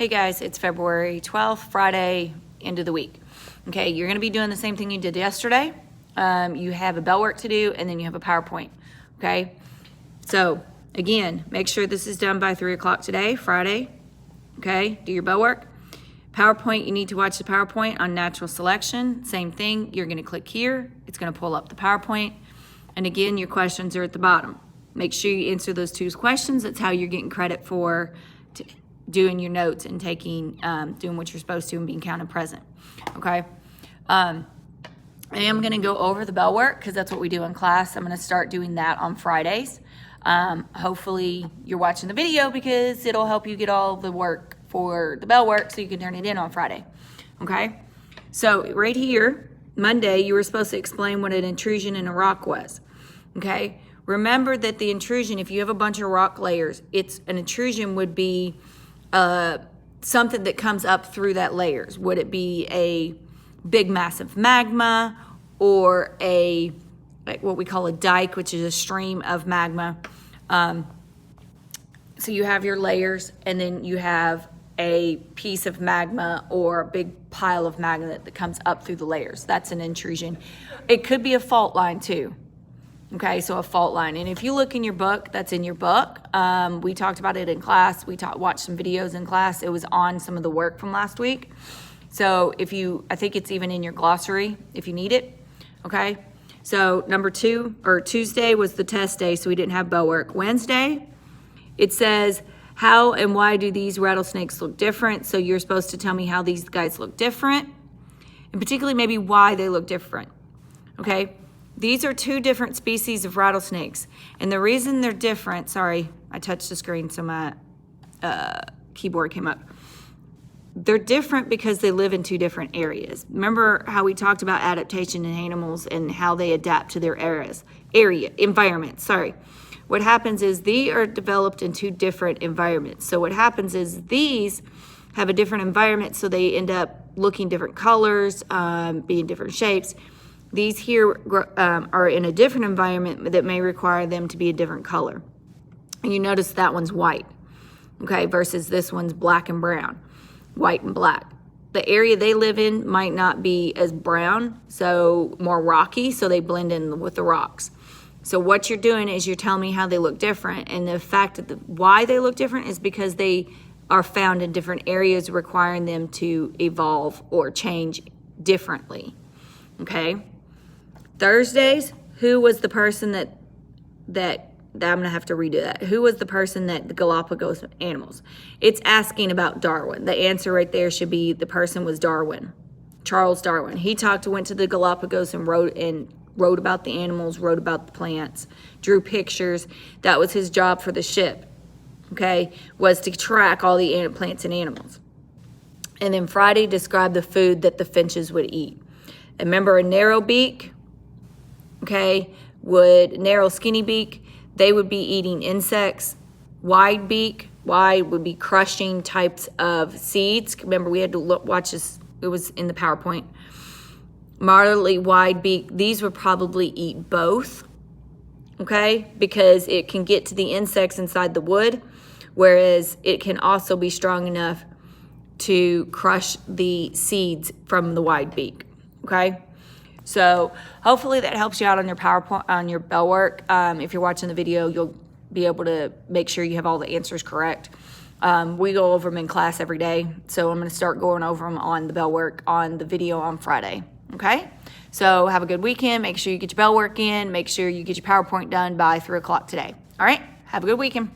Hey guys, it's February 12th, Friday, end of the week. Okay, you're gonna be doing the same thing you did yesterday. You have a bell work to do, and then you have a PowerPoint, okay? So again, make sure this is done by 3 o'clock today, Friday, okay? Do your bell work. PowerPoint, you need to watch the PowerPoint on natural selection. Same thing, you're gonna click here, it's gonna pull up the PowerPoint. And again, your questions are at the bottom. Make sure you answer those 2 questions. That's how you're getting credit for doing your notes and doing what you're supposed to and being counted present, okay? I am gonna go over the bell work because that's what we do in class. I'm gonna start doing that on Fridays. Hopefully you're watching the video because it'll help you get all the work for the bell work so you can turn it in on Friday, okay? So right here, Monday, you were supposed to explain what an intrusion in a rock was, okay? Remember that the intrusion, if you have a bunch of rock layers, an intrusion would be something that comes up through that layers. Would it be a big massive magma or what we call a dike, which is a stream of magma? So you have your layers, and then you have a piece of magma or a big pile of magma that comes up through the layers. That's an intrusion. It could be a fault line too. Okay, so a fault line. And if you look in your book, that's in your book. We talked about it in class. We watched some videos in class. It was on some of the work from last week. So I think it's even in your glossary if you need it, okay? So Tuesday was the test day, so we didn't have bell work. Wednesday, it says, how and why do these rattlesnakes look different? So you're supposed to tell me how these guys look different, and particularly maybe why they look different, okay? These are 2 different species of rattlesnakes. And the reason they're different, sorry, I touched the screen so my keyboard came up. They're different because they live in 2 different areas. Remember how we talked about adaptation in animals and how they adapt to their environment, sorry. What happens is these are developed in 2 different environments. So what happens is these have a different environment, so they end up looking different colors, being different shapes. These here are in a different environment that may require them to be a different color. And you notice that one's white, okay, versus this one's black and brown, white and black. The area they live in might not be as brown, so more rocky, so they blend in with the rocks. So what you're doing is you're telling me how they look different, and the fact that why they look different is because they are found in different areas requiring them to evolve or change differently, okay? Thursdays, who was the person that I'm gonna have to redo that. Who was the person that the Galapagos animals? It's asking about Darwin. The answer right there should be the person was Darwin, Charles Darwin. He went to the Galapagos and wrote about the animals, wrote about the plants, drew pictures. That was his job for the ship, okay, was to track all the plants and animals. And then Friday described the food that the finches would eat. And remember a narrow beak, okay, narrow skinny beak, they would be eating insects. Wide would be crushing types of seeds. Remember, we had to watch this, it was in the PowerPoint. Moderately wide beak, these would probably eat both, okay, because it can get to the insects inside the wood, whereas it can also be strong enough to crush the seeds from the wide beak, okay? So hopefully that helps you out on your PowerPoint, on your bell work. If you're watching the video, you'll be able to make sure you have all the answers correct. We go over them in class every day, so I'm gonna start going over them on the bell work on the video on Friday, okay? So have a good weekend. Make sure you get your bell work in. Make sure you get your PowerPoint done by 3 o'clock today. All right, have a good weekend.